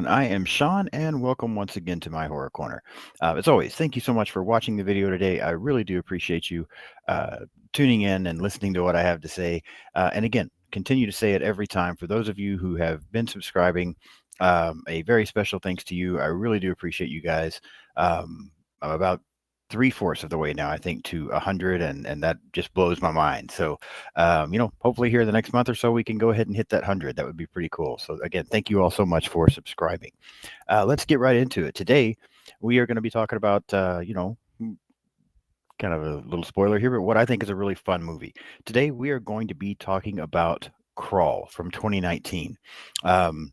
I am Sean, and welcome once again to my Horror Corner. As always, thank you so much for watching the video today. I really do appreciate you uh, tuning in and listening to what I have to say. And again, continue to say it every time. For those of you who have been subscribing, a very special thanks to you. I really do appreciate you guys. I'm about three-fourths of the way now, I think, to 100, and that just blows my mind. So hopefully here the next month or so, we can go ahead and hit that 100. That would be pretty cool. So again, thank you all so much for subscribing. Let's get right into it. Today, we are going to be talking about, kind of a little spoiler here, but what I think is a really fun movie. Today, we are going to be talking about Crawl from 2019. Um,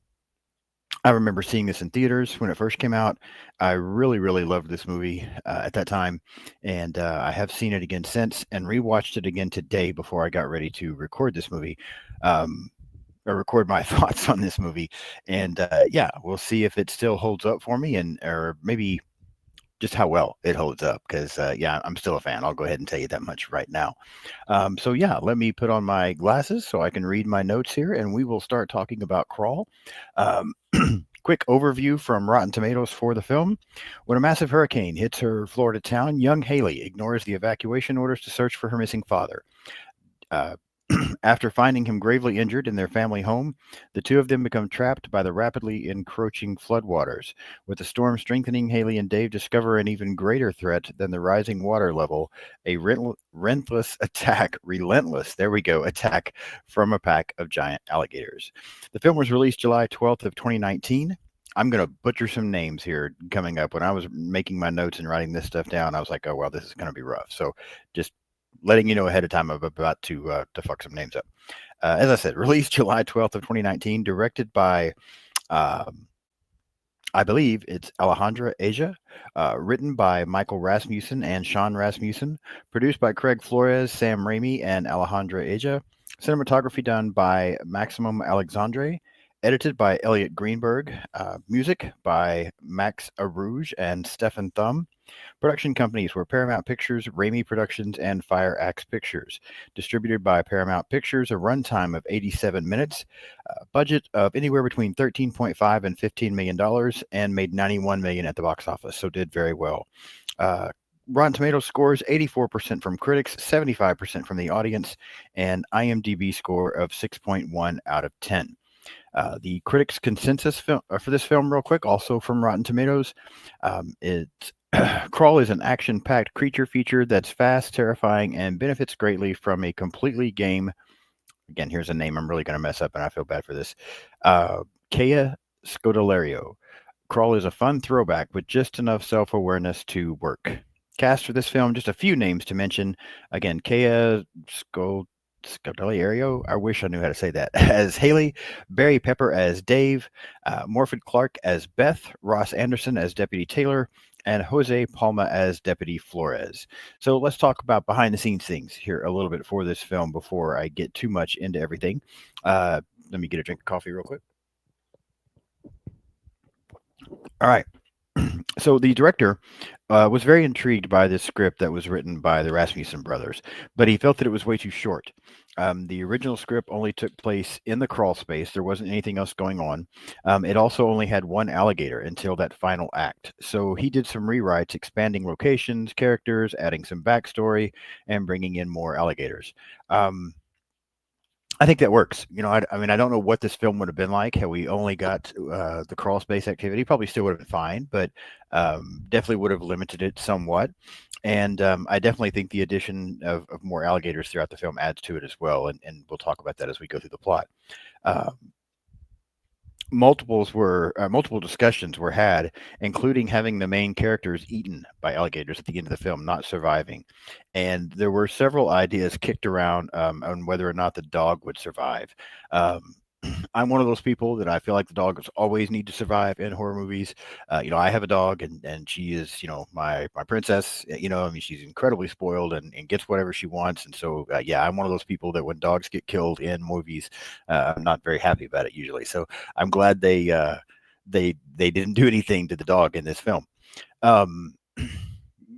I remember seeing this in theaters when it first came out. I really, really loved this movie at that time, and I have seen it again since and rewatched it again today before I got ready to record this movie. Um, or record my thoughts on this movie, and yeah, we'll see if it still holds up for me, and or maybe just how well it holds up. Because yeah, I'm still a fan. I'll go ahead and tell you that much right now. So yeah, let me put on my glasses so I can read my notes here, and we will start talking about Crawl. Um, Quick overview from Rotten Tomatoes for the film. When a massive hurricane hits her Florida town, young Haley ignores the evacuation orders to search for her missing father. Uh, After finding him gravely injured in their family home, the two of them become trapped by the rapidly encroaching floodwaters. With the storm strengthening, Haley and Dave discover an even greater threat than the rising water level, a relentless, there we go, attack from a pack of giant alligators. The film was released July 12th of 2019. I'm going to butcher some names here coming up. When I was making my notes and writing this stuff down, I was like, oh, well, this is going to be rough. So just letting you know ahead of time I'm about to fuck some names up. As I said, released July 12th of 2019, directed by um, I believe it's Alejandra Asia, written by Michael Rasmussen and Sean Rasmussen, produced by Craig Flores, Sam Raimi, and Alejandra Asia, cinematography done by Maximum Alexandre, edited by Elliot Greenberg, music by Max Arouge and Stefan Thumb. Production companies were Paramount Pictures, Raimi Productions, and Fire Axe Pictures. Distributed by Paramount Pictures, a runtime of 87 minutes, a budget of anywhere between 13.5 and $15 million, and made 91 million at the box office, so did very well. Uh, Rotten Tomatoes scores 84% from critics, 75% from the audience, and IMDb score of 6.1 out of 10. The critics' consensus for this film, real quick, also from Rotten Tomatoes, it's Crawl is an action packed creature feature that's fast, terrifying, and benefits greatly from a completely game. Again, here's a name I'm really going to mess up, and I feel bad for this. Kea Scodelario. Crawl is a fun throwback with just enough self awareness to work. Cast for this film, just a few names to mention. Again, Kea Scodelario, I wish I knew how to say that, as Haley, Barry Pepper as Dave, Morford Clark as Beth, Ross Anderson as Deputy Taylor, and Jose Palma as Deputy Flores. So let's talk about behind the scenes things here a little bit for this film before I get too much into everything. Let me get a drink of coffee real quick. All right. So the director was very intrigued by this script that was written by the Rasmussen brothers, but he felt that it was way too short. The original script only took place in the crawl space. There wasn't anything else going on. It also only had one alligator until that final act. So he did some rewrites, expanding locations, characters, adding some backstory, and bringing in more alligators. Um, I think that works. I mean, I don't know what this film would have been like had we only got the crawl space activity. Probably still would have been fine, but definitely would have limited it somewhat. And I definitely think the addition of more alligators throughout the film adds to it as well. And we'll talk about that as we go through the plot. Uh, multiple discussions were had, including having the main characters eaten by alligators at the end of the film, not surviving. And there were several ideas kicked around on whether or not the dog would survive. Um, I'm one of those people that I feel like the dogs always need to survive in horror movies. I have a dog, and she is, my princess. I mean, she's incredibly spoiled and gets whatever she wants. And so, yeah, I'm one of those people that when dogs get killed in movies, I'm not very happy about it usually. So I'm glad they didn't do anything to the dog in this film. Um,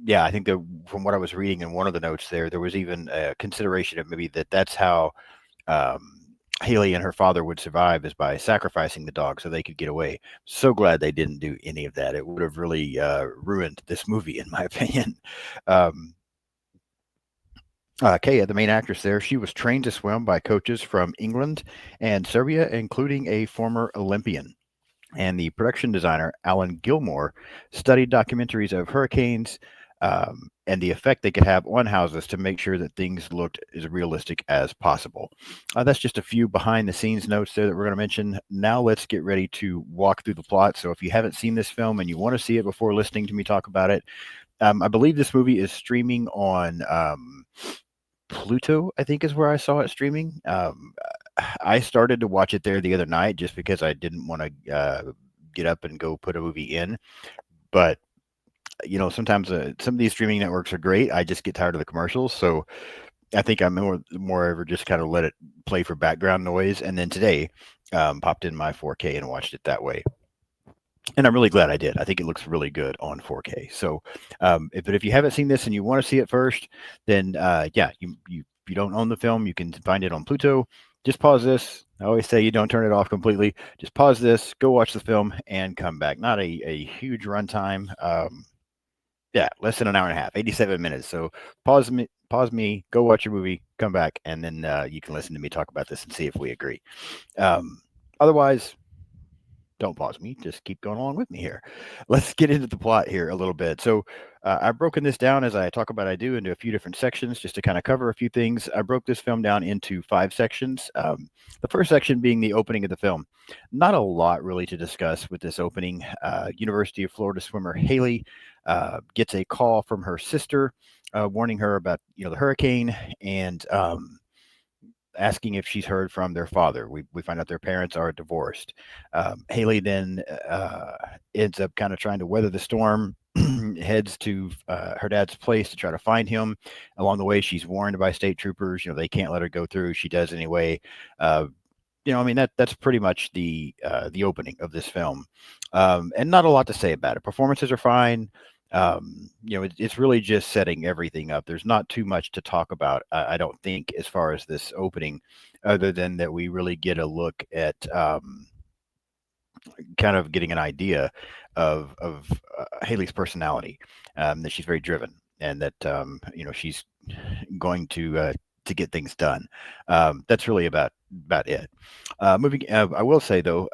yeah, I think that from what I was reading in one of the notes there was even a consideration of maybe that's how. Um, Haley and her father would survive is by sacrificing the dog so they could get away. So glad they didn't do any of that. It would have really ruined this movie, in my opinion. Um, Kaya, the main actress there, she was trained to swim by coaches from England and Serbia, including a former Olympian. And the production designer, Alan Gilmore, studied documentaries of hurricanes and the effect they could have on houses to make sure that things looked as realistic as possible. That's just a few behind the scenes notes there that we're going to mention. Now let's get ready to walk through the plot. So if you haven't seen this film and you want to see it before listening to me talk about it, I believe this movie is streaming on Pluto, I think is where I saw it streaming. I started to watch it there the other night just because I didn't want to get up and go put a movie in. But sometimes some of these streaming networks are great. I just get tired of the commercials, so I think I'm more ever just kind of let it play for background noise. And then today, popped in my 4K and watched it that way. And I'm really glad I did. I think it looks really good on 4K. So, if you haven't seen this and you want to see it first, then yeah, if you don't own the film, you can find it on Pluto. Just pause this. I always say you don't turn it off completely. Just pause this, go watch the film, and come back. Not a huge runtime. Yeah, less than an hour and a half, 87 minutes. So pause me, go watch your movie, come back, and then you can listen to me talk about this and see if we agree. Otherwise, don't pause me. Just keep going along with me here. Let's get into the plot here a little bit. So, I've broken this down as I talk about I do into a few different sections just to kind of cover a few things. I broke this film down into 5 sections. The first section being the opening of the film. Not a lot really to discuss with this opening. University of Florida swimmer Haley gets a call from her sister warning her about the hurricane and asking if she's heard from their father. We find out their parents are divorced. Haley then ends up kind of trying to weather the storm, heads to her dad's place to try to find him. Along the way, she's warned by state troopers. They can't let her go through. She does anyway. Uh, I mean that's pretty much the opening of this film, and not a lot to say about it. Performances are fine. It's really just setting everything up. There's not too much to talk about, I don't think, as far as this opening, other than that we really get a look at kind of getting an idea of Haley's personality, that she's very driven and that she's going to get things done. That's really about it. Moving, I will say though,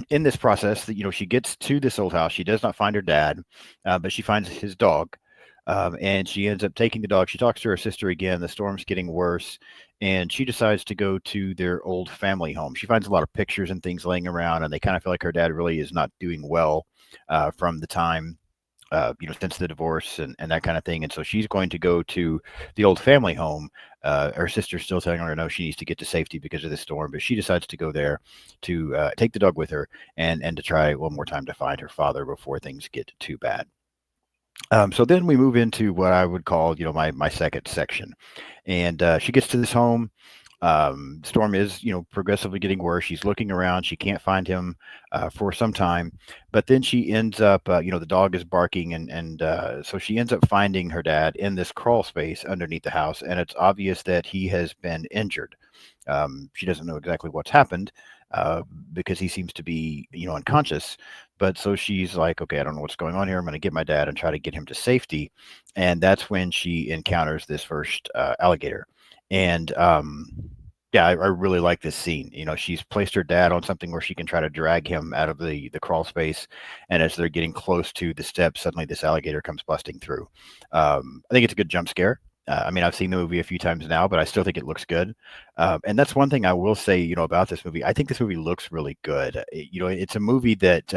in this process, that she gets to this old house. She does not find her dad, but she finds his dog. And she ends up taking the dog. She talks to her sister again. The storm's getting worse, and she decides to go to their old family home. She finds a lot of pictures and things laying around, and they kind of feel like her dad really is not doing well from the time since the divorce and that kind of thing. And so she's going to go to the old family home. Her sister's still telling her no, she needs to get to safety because of the storm, but she decides to go there to take the dog with her and to try one more time to find her father before things get too bad. So then we move into what I would call, my second section, and she gets to this home. Storm is, progressively getting worse. She's looking around. She can't find him for some time, but then she ends up, the dog is barking, and so she ends up finding her dad in this crawl space underneath the house, and it's obvious that he has been injured. She doesn't know exactly what's happened uh, because he seems to be, unconscious. But so she's like, okay, I don't know what's going on here. I'm going to get my dad and try to get him to safety. And that's when she encounters this first alligator. And yeah, I really like this scene. She's placed her dad on something where she can try to drag him out of the crawl space. And as they're getting close to the steps, suddenly this alligator comes busting through. I think it's a good jump scare. I mean, I've seen the movie a few times now, but I still think it looks good. And that's one thing I will say, about this movie. I think this movie looks really good. It's a movie that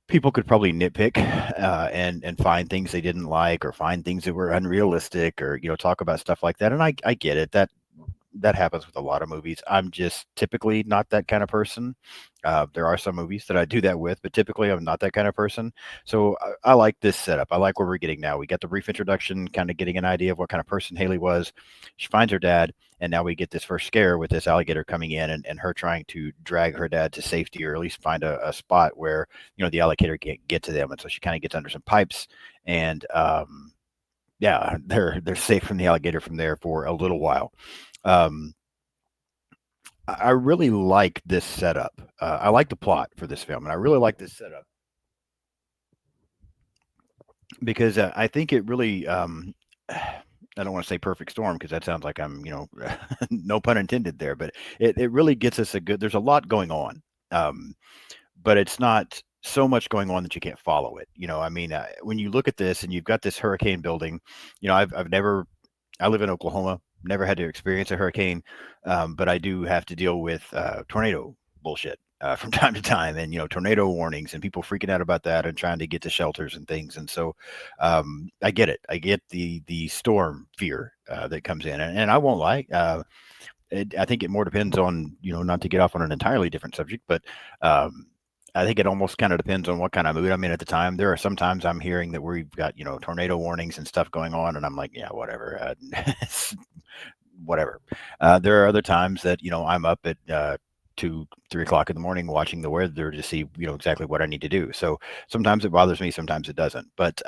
people could probably nitpick and find things they didn't like or find things that were unrealistic or talk about stuff like that. And I get it. That happens with a lot of movies. I'm just typically not that kind of person. There are some movies that I do that with, but typically I'm not that kind of person. So I like this setup. I like where we're getting now. We got the brief introduction, kind of getting an idea of what kind of person Haley was. She finds her dad, and now we get this first scare with this alligator coming in and her trying to drag her dad to safety or at least find a spot where, the alligator can't get to them. And so she kind of gets under some pipes and, yeah, they're safe from the alligator from there for a little while. Um, I really like this setup. I like the plot for this film, and I really like this setup because I think it really. I don't want to say perfect storm because that sounds like I'm, no pun intended there, but it really gets us a good. There's a lot going on, um, but it's not so much going on that you can't follow it. I mean, when you look at this and you've got this hurricane building, I've never I live in Oklahoma. Never had to experience a hurricane, but I do have to deal with tornado bullshit from time to time, and tornado warnings and people freaking out about that and trying to get to shelters and things. And so I get it. I get the storm fear that comes in, and I won't lie. I think it more depends on, not to get off on an entirely different subject, but um, I think it almost kind of depends on what kind of mood I'm in at the time. There are sometimes I'm hearing that we've got, tornado warnings and stuff going on, and I'm like, yeah, whatever, whatever. There are other times that, I'm up at 2, 3 o'clock in the morning watching the weather to see, exactly what I need to do. So sometimes it bothers me, sometimes it doesn't. But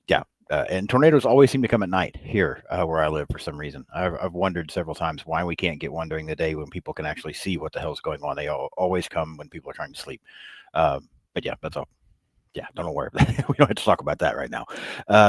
yeah, and tornadoes always seem to come at night here where I live for some reason. I've wondered several times why we can't get one during the day when people can actually see what the hell's going on. They always come when people are trying to sleep. But yeah, that's all. Yeah, don't worry. We don't have to talk about that right now.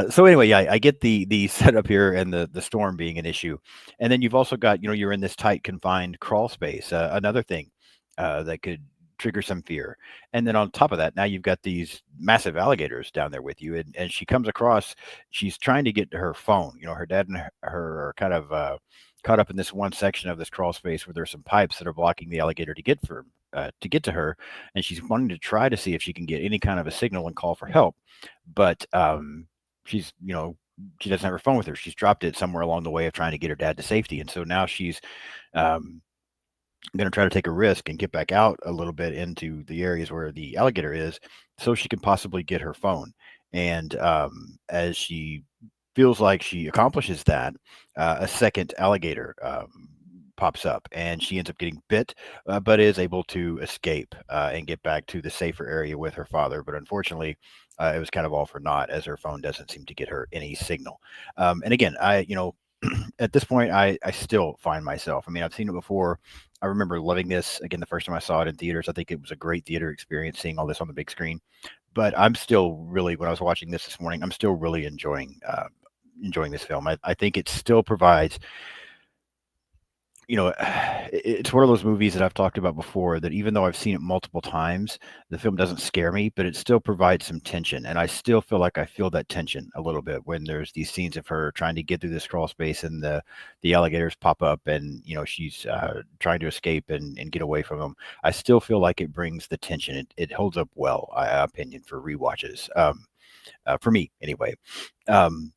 So anyway, yeah, I get the setup here and the storm being an issue, and then you've also got, you're in this tight confined crawl space. Another thing that could trigger some fear, and then on top of that, now you've got these massive alligators down there with you, and she comes across. She's trying to get to her phone. Her dad and her are kind of caught up in this one section of this crawl space where there's some pipes that are blocking the alligator to get to her, and she's wanting to try to see if she can get any kind of a signal and call for help. But she's, she doesn't have her phone with her. She's dropped it somewhere along the way of trying to get her dad to safety, and so now she's um, going to try to take a risk and get back out a little bit into the areas where the alligator is, so she can possibly get her phone. And as she feels like she accomplishes that, a second alligator pops up, and she ends up getting bit, but is able to escape and get back to the safer area with her father. But unfortunately, it was kind of all for naught, as her phone doesn't seem to get her any signal. And again, at this point, I still find myself. I mean, I've seen it before. I remember loving this again the first time I saw it in theaters. I think it was a great theater experience seeing all this on the big screen. But I'm still really, when I was watching this morning, I'm still really enjoying this film. I think it still provides, it's one of those movies that I've talked about before that even though I've seen it multiple times, the film doesn't scare me, but it still provides some tension. And I still feel like I feel that tension a little bit when there's these scenes of her trying to get through this crawl space and the alligators pop up and, she's trying to escape and get away from them. I still feel like it brings the tension. It holds up well, opinion for rewatches. For me anyway. Um,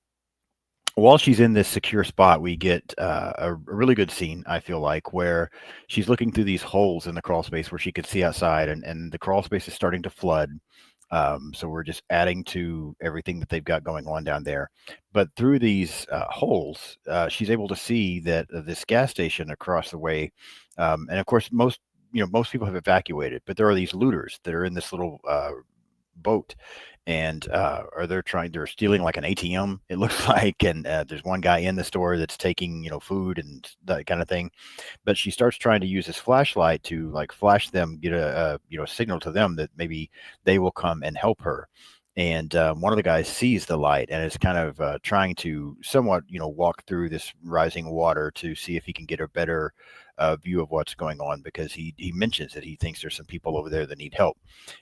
while she's in this secure spot, we get a really good scene, I feel like, where she's looking through these holes in the crawl space where she could see outside, and the crawl space is starting to flood. So we're just adding to everything that they've got going on down there. But through these holes, she's able to see that this gas station across the way, and of course, most people have evacuated, but there are these looters that are in this little boat, and or they're stealing like an ATM, it looks like, and there's one guy in the store that's taking, food and that kind of thing. But she starts trying to use this flashlight to like flash them, get a signal to them that maybe they will come and help her. And one of the guys sees the light and is kind of trying to somewhat, walk through this rising water to see if he can get a better view of what's going on, because he mentions that he thinks there's some people over there that need help.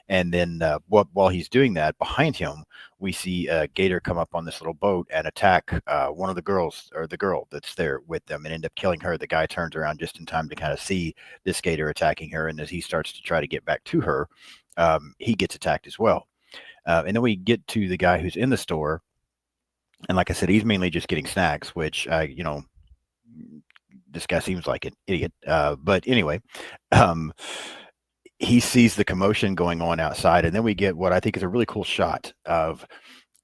And then while he's doing that, behind him, we see a gator come up on this little boat and attack one of the girls, or the girl that's there with them, and end up killing her. The guy turns around just in time to kind of see this gator attacking her. And as he starts to try to get back to her, he gets attacked as well. And then we get to the guy who's in the store. And like I said, he's mainly just getting snacks, which, this guy seems like an idiot. But anyway, um, he sees the commotion going on outside, and then we get what I think is a really cool shot of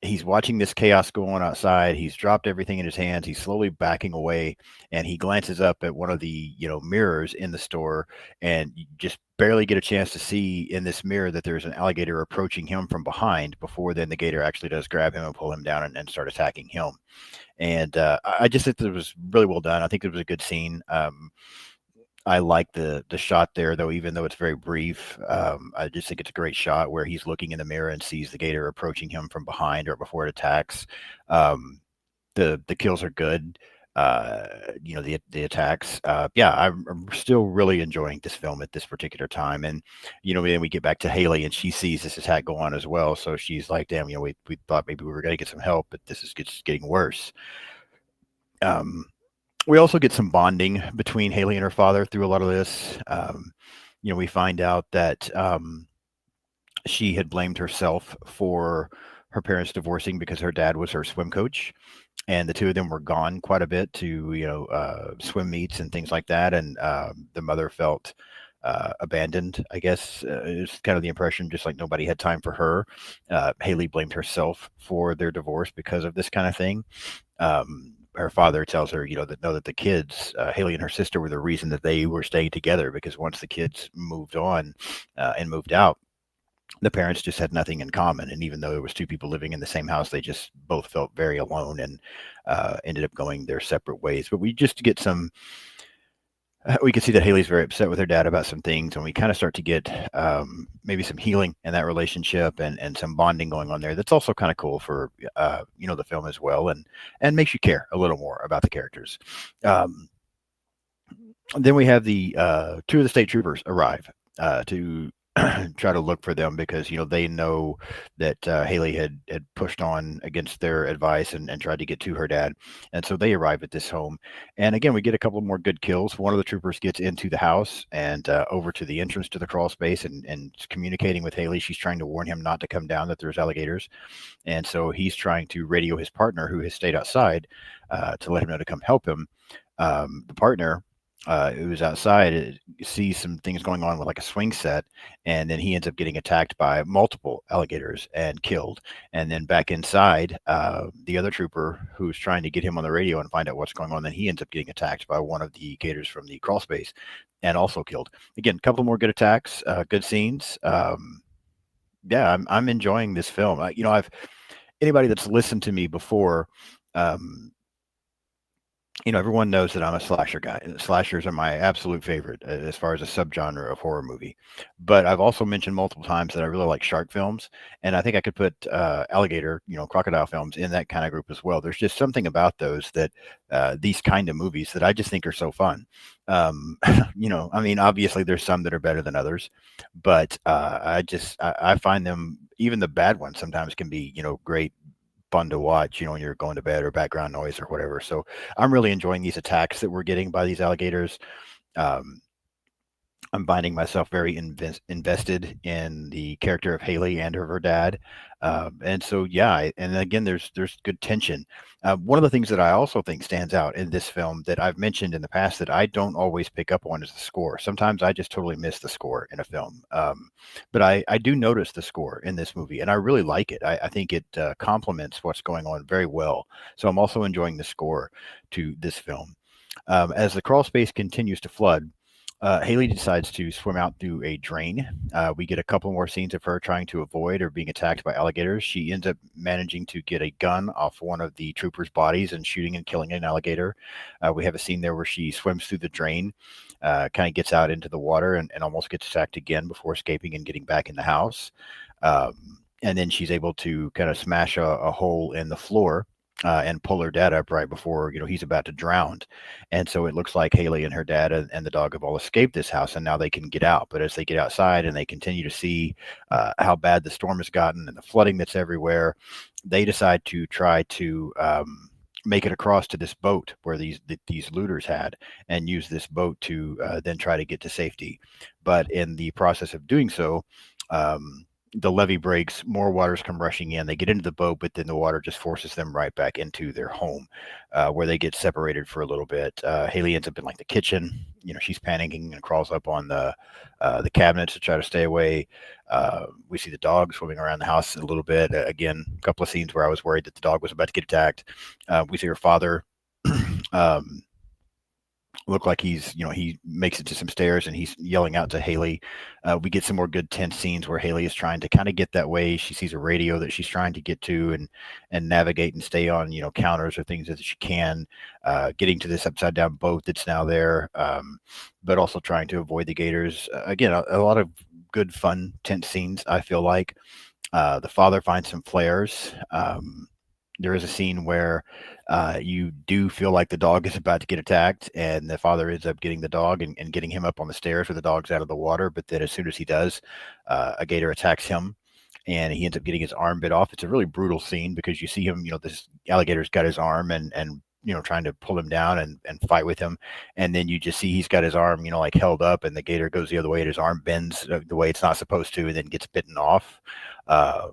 he's watching this chaos go on outside. He's dropped everything in his hands. He's slowly backing away, and he glances up at one of the mirrors in the store, and you just barely get a chance to see in this mirror that there's an alligator approaching him from behind. Before then, the gator actually does grab him and pull him down and start attacking him. And I just think that it was really well done. I think it was a good scene. I like the shot there, though, even though it's very brief. I just think it's a great shot where he's looking in the mirror and sees the gator approaching him from behind or before it attacks. Um, the kills are good. Uh, the attacks. Yeah, I'm still really enjoying this film at this particular time, and then we get back to Haley, and she sees this attack go on as well. So she's like, "Damn, we thought maybe we were going to get some help, but this is just getting worse." Um, we also get some bonding between Haley and her father through a lot of this. We find out that she had blamed herself for her parents divorcing because her dad was her swim coach, and the two of them were gone quite a bit to swim meets and things like that, and the mother felt abandoned. I guess it's kind of the impression, just like nobody had time for her. Haley blamed herself for their divorce because of this kind of thing. Her father tells her, that the kids, Haley and her sister, were the reason that they were staying together because once the kids moved on and moved out, the parents just had nothing in common. And even though there was two people living in the same house, they just both felt very alone and ended up going their separate ways. But we just get some. We can see that Haley's very upset with her dad about some things, and we kind of start to get maybe some healing in that relationship and some bonding going on there. That's also kind of cool for the film as well, and makes you care a little more about the characters. Um, then we have the two of the state troopers arrive to try to look for them because they know that Haley had pushed on against their advice and tried to get to her dad, and so they arrive at this home. And again, we get a couple more good kills. One of the troopers gets into the house and over to the entrance to the crawl space and communicating with Haley. She's trying to warn him not to come down, that there's alligators, and so he's trying to radio his partner who has stayed outside to let him know to come help him. The partner who was outside sees some things going on with like a swing set, and then he ends up getting attacked by multiple alligators and killed. And then back inside, the other trooper who's trying to get him on the radio and find out what's going on, then he ends up getting attacked by one of the gators from the crawl space and also killed. Again, a couple more good attacks, good scenes. Yeah, I'm enjoying this film. I've anybody that's listened to me before. Um, everyone knows that I'm a slasher guy. Slashers are my absolute favorite as far as a subgenre of horror movie. But I've also mentioned multiple times that I really like shark films, and I think I could put alligator, crocodile films in that kind of group as well. There's just something about those that these kind of movies that I just think are so fun. I mean, obviously there's some that are better than others, but I find them, even the bad ones sometimes can be great fun to watch, when you're going to bed or background noise or whatever. So I'm really enjoying these attacks that we're getting by these alligators. Um, I'm finding myself very invested in the character of Haley and of her dad, and so yeah. And again, there's good tension. One of the things that I also think stands out in this film that I've mentioned in the past that I don't always pick up on is the score. Sometimes I just totally miss the score in a film, but I do notice the score in this movie, and I really like it. I think it complements what's going on very well. So I'm also enjoying the score to this film. As the crawl space continues to flood, Haley decides to swim out through a drain. We get a couple more scenes of her trying to avoid or being attacked by alligators. She ends up managing to get a gun off one of the troopers' bodies and shooting and killing an alligator. We have a scene there where she swims through the drain, kind of gets out into the water and almost gets attacked again before escaping and getting back in the house. And then she's able to kind of smash a hole in the floor and pull her dad up right before he's about to drown. And so it looks like Haley and her dad and the dog have all escaped this house, and now they can get out. But as they get outside and they continue to see how bad the storm has gotten and the flooding that's everywhere, they decide to try to make it across to this boat where these looters had, and use this boat to then try to get to safety. But in the process of doing so, the levee breaks, more waters come rushing in. They get into the boat, but then the water just forces them right back into their home, where they get separated for a little bit. Haley ends up in like the kitchen. She's panicking and crawls up on the cabinets to try to stay away. We see the dog swimming around the house a little bit. Again, a couple of scenes where I was worried that the dog was about to get attacked. We see her father. um, look like he makes it to some stairs and he's yelling out to Haley. We get some more good tense scenes where Haley is trying to kind of get that way. She sees a radio that she's trying to get to and navigate and stay on counters or things that she can. Getting to this upside down boat that's now there, but also trying to avoid the gators. Again, a lot of good fun tense scenes. I feel like the father finds some flares. There is a scene where you do feel like the dog is about to get attacked, and the father ends up getting the dog and getting him up on the stairs where the dog's out of the water. But then, as soon as he does, a gator attacks him, and he ends up getting his arm bit off. It's a really brutal scene because you see him, this alligator's got his arm and trying to pull him down and fight with him. And then you just see he's got his arm, like held up, and the gator goes the other way and his arm bends the way it's not supposed to and then gets bitten off. Uh,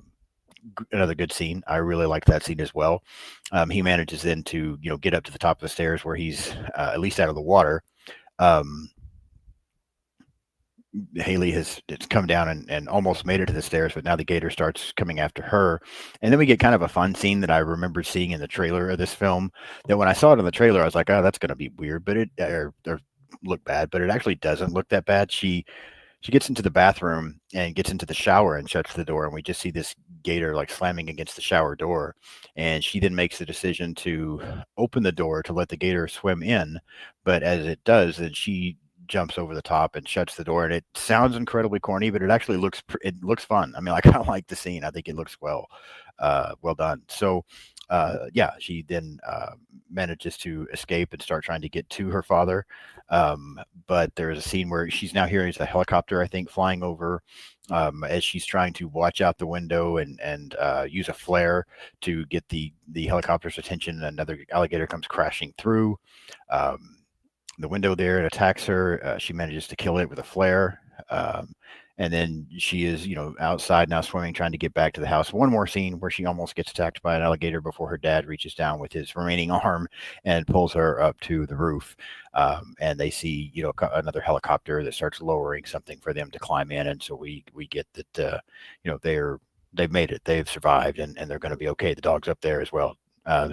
Another good scene. I really like that scene as well. He manages then to get up to the top of the stairs where he's at least out of the water. Um, Haley has it's come down and almost made it to the stairs, but now the gator starts coming after her. And then we get kind of a fun scene that I remember seeing in the trailer of this film. That when I saw it in the trailer, I was like, "Oh, that's going to be weird," but or look bad, but it actually doesn't look that bad. She gets into the bathroom and gets into the shower and shuts the door, and we just see this gator like slamming against the shower door. And she then makes the decision to open the door to let the gator swim in, but as it does, then she jumps over the top and shuts the door. And it sounds incredibly corny, but it actually it looks fun. I mean, like I like the scene. I think it looks well done. So yeah, she then manages to escape and start trying to get to her father. But there's a scene where she's now hearing a helicopter, I think, flying over as she's trying to watch out the window and use a flare to get the helicopter's attention. Another alligator comes crashing through the window there and attacks her. She manages to kill it with a flare. Um, and then she is, outside now swimming, trying to get back to the house. One more scene where she almost gets attacked by an alligator before her dad reaches down with his remaining arm and pulls her up to the roof. And they see, another helicopter that starts lowering something for them to climb in. And so we get that, they've made it, they've survived, and they're going to be okay. The dog's up there as well.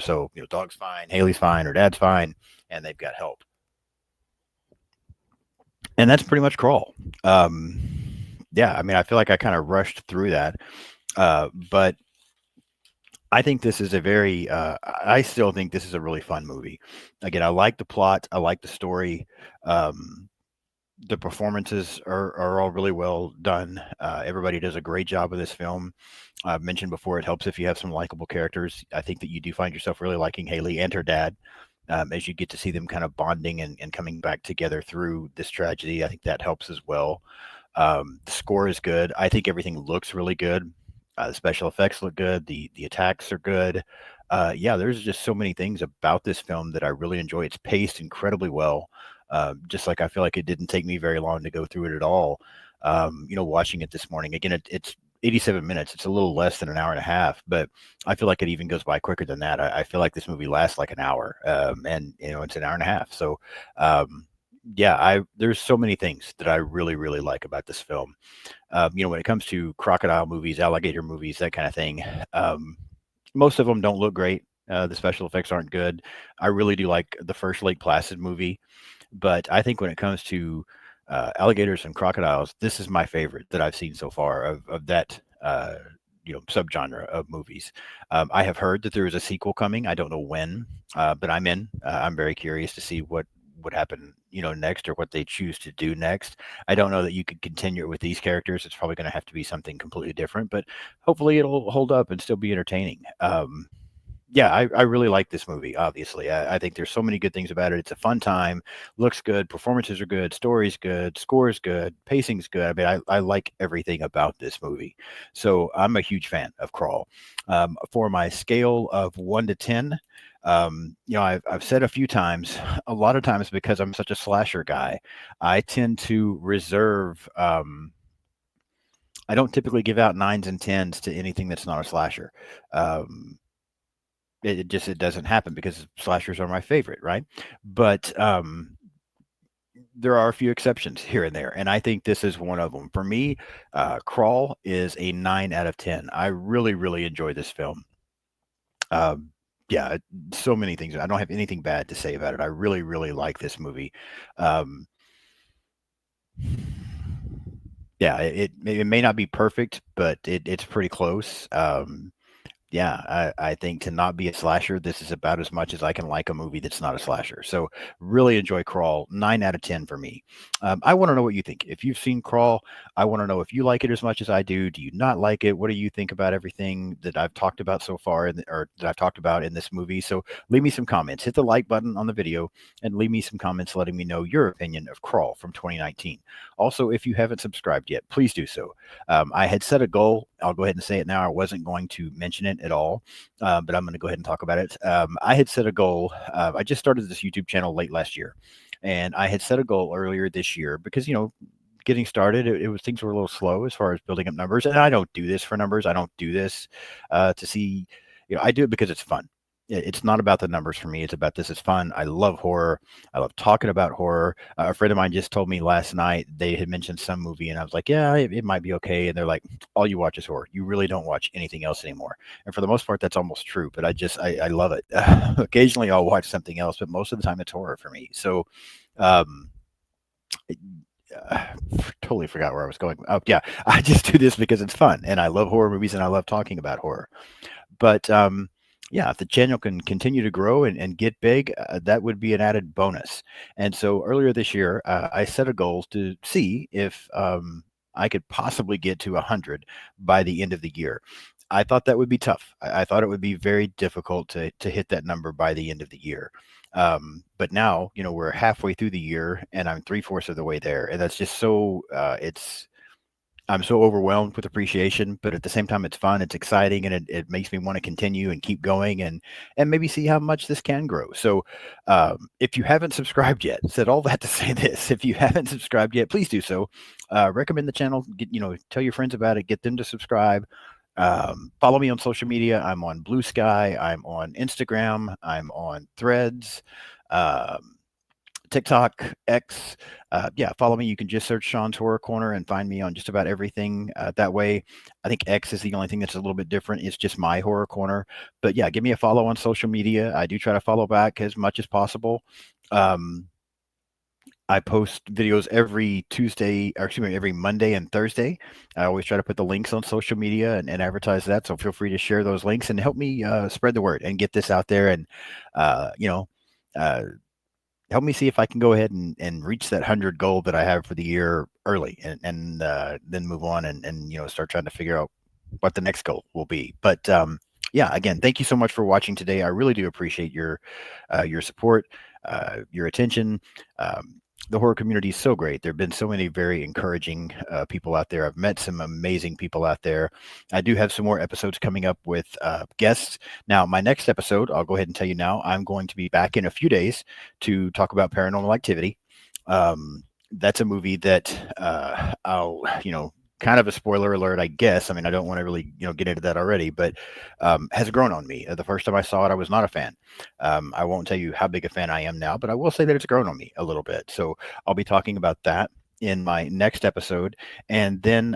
So, dog's fine, Haley's fine, her dad's fine, and they've got help. And that's pretty much Crawl. Um, yeah, I mean, I feel like I kind of rushed through that, but I think this is a very. I still think this is a really fun movie. Again, I like the plot. I like the story. Um, the performances are all really well done. Everybody does a great job of this film. I've mentioned before, it helps if you have some likable characters. I think that you do find yourself really liking Haley and her dad as you get to see them kind of bonding and coming back together through this tragedy. I think that helps as well. The score is good. I think everything looks really good. The special effects look good. The attacks are good. Yeah, there's just so many things about this film that I really enjoy. It's paced incredibly well. Just like I feel like it didn't take me very long to go through it at all. Watching it this morning again, it's 87 minutes. It's a little less than an hour and a half, but I feel like it even goes by quicker than that. I feel like this movie lasts like an hour, and it's an hour and a half. So, yeah, I there's so many things that I really really like about this film. When it comes to crocodile movies, alligator movies, that kind of thing, most of them don't look great. The special effects aren't good. I really do like the first Lake Placid movie, but I think when it comes to alligators and crocodiles, this is my favorite that I've seen so far of that subgenre of movies. I have heard that there is a sequel coming. I don't know when, but I'm in. I'm very curious to see what would happen next, or what they choose to do next. I don't know that you could continue it with these characters. It's probably going to have to be something completely different, but hopefully it'll hold up and still be entertaining. Yeah, I really like this movie. Obviously, I think there's so many good things about it. It's a fun time, looks good, performances are good, story's good, score's good, pacing's good. I mean, I like everything about this movie. So I'm a huge fan of Crawl. For my scale of 1 to 10, I've said a few times, a lot of times because I'm such a slasher guy, I tend to reserve. I don't typically give out nines and tens to anything that's not a slasher. Um, it doesn't happen because slashers are my favorite, right? But there are a few exceptions here and there, and I think this is one of them. For me, Crawl is a 9 out of 10. I really, really enjoy this film. Um, yeah, so many things. I don't have anything bad to say about it. I really, really like this movie. Um, yeah, it may not be perfect, but it's pretty close. Yeah, I think to not be a slasher, this is about as much as I can like a movie that's not a slasher. So really enjoy Crawl. 9 out of 10 for me. I want to know what you think. If you've seen Crawl, I want to know if you like it as much as I do. Do you not like it? What do you think about everything that I've talked about so far, or that I've talked about in this movie? So leave me some comments. Hit the like button on the video and leave me some comments letting me know your opinion of Crawl from 2019. Also, if you haven't subscribed yet, please do so. I had set a goal. I'll go ahead and say it now. I wasn't going to mention it at all, but I'm going to go ahead and talk about it. I had set a goal. I just started this YouTube channel late last year, and I had set a goal earlier this year because, getting started, it was things were a little slow as far as building up numbers. And I don't do this for numbers. I don't do this to see, I do it because it's fun. It's not about the numbers for me. It's about this is fun. I love horror. I love talking about horror. A friend of mine just told me last night they had mentioned some movie, and I was like, yeah, it might be okay. And they're like, all you watch is horror. You really don't watch anything else anymore. And for the most part, that's almost true. But I love it. Occasionally, I'll watch something else, but most of the time, it's horror for me. So, um, uh, totally forgot where I was going. Oh, yeah, I just do this because it's fun, and I love horror movies, and I love talking about horror. But yeah, if the channel can continue to grow and get big, that would be an added bonus. And so earlier this year, I set a goal to see if I could possibly get to 100 by the end of the year. I thought that would be tough. I thought it would be very difficult to hit that number by the end of the year. But now, we're halfway through the year and I'm three-fourths of the way there. And that's just so, I'm so overwhelmed with appreciation, but at the same time, it's fun, it's exciting, and it makes me want to continue and keep going and maybe see how much this can grow. So, if you haven't subscribed yet, said all that to say this: if you haven't subscribed yet, please do so. Recommend the channel. Tell your friends about it. Get them to subscribe. Follow me on social media. I'm on Blue Sky. I'm on Instagram. I'm on Threads. Um, TikTok, X. Yeah, follow me. You can just search Sean's Horror Corner and find me on just about everything. That way, I think X is the only thing that's a little bit different. It's just my Horror Corner. But yeah, give me a follow on social media. I do try to follow back as much as possible. Um, I post videos every Tuesday, or excuse me, every Monday and Thursday. I always try to put the links on social media and advertise that. So feel free to share those links and help me spread the word and get this out there. And, uh, you know, uh, help me see if I can go ahead and reach that 100 goal that I have for the year early and then move on and start trying to figure out what the next goal will be. But yeah, again, thank you so much for watching today. I really do appreciate your support, your attention. The horror community is so great. There have been so many very encouraging people out there. I've met some amazing people out there. I do have some more episodes coming up with guests. Now, my next episode, I'll go ahead and tell you now, I'm going to be back in a few days to talk about Paranormal Activity. That's a movie that I'll kind of a spoiler alert, I guess. I mean, I don't want to really, get into that already, but has grown on me. The first time I saw it, I was not a fan. I won't tell you how big a fan I am now, but I will say that it's grown on me a little bit. So I'll be talking about that in my next episode. And then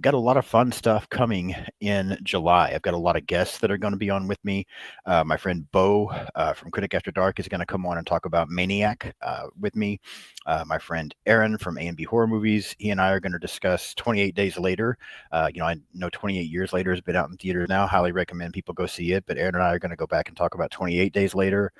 got a lot of fun stuff coming in July. I've got a lot of guests that are going to be on with me. My friend Bo from Critic After Dark is going to come on and talk about Maniac with me. My friend Aaron from A&B Horror Movies, he and I are going to discuss 28 Days Later. I know 28 Years Later has been out in theaters now. Highly recommend people go see it. But Aaron and I are going to go back and talk about 28 Days Later.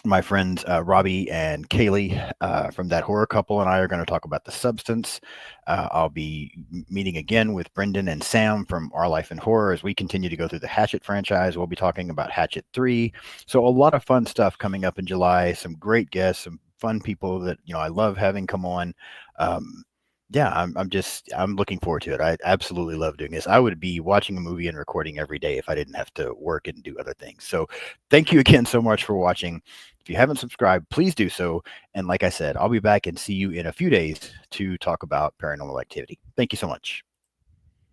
My friends Robbie and Kaylee from That Horror Couple and I are going to talk about The Substance. I'll be meeting again with Brendan and Sam from Our Life in Horror as we continue to go through the Hatchet franchise. We'll be talking about Hatchet 3. So a lot of fun stuff coming up in July. Some great guests, some fun people that I love having come on. Yeah, I'm looking forward to it. I absolutely love doing this. I would be watching a movie and recording every day if I didn't have to work and do other things. So thank you again so much for watching. If you haven't subscribed, please do so. And like I said, I'll be back and see you in a few days to talk about Paranormal Activity. Thank you so much.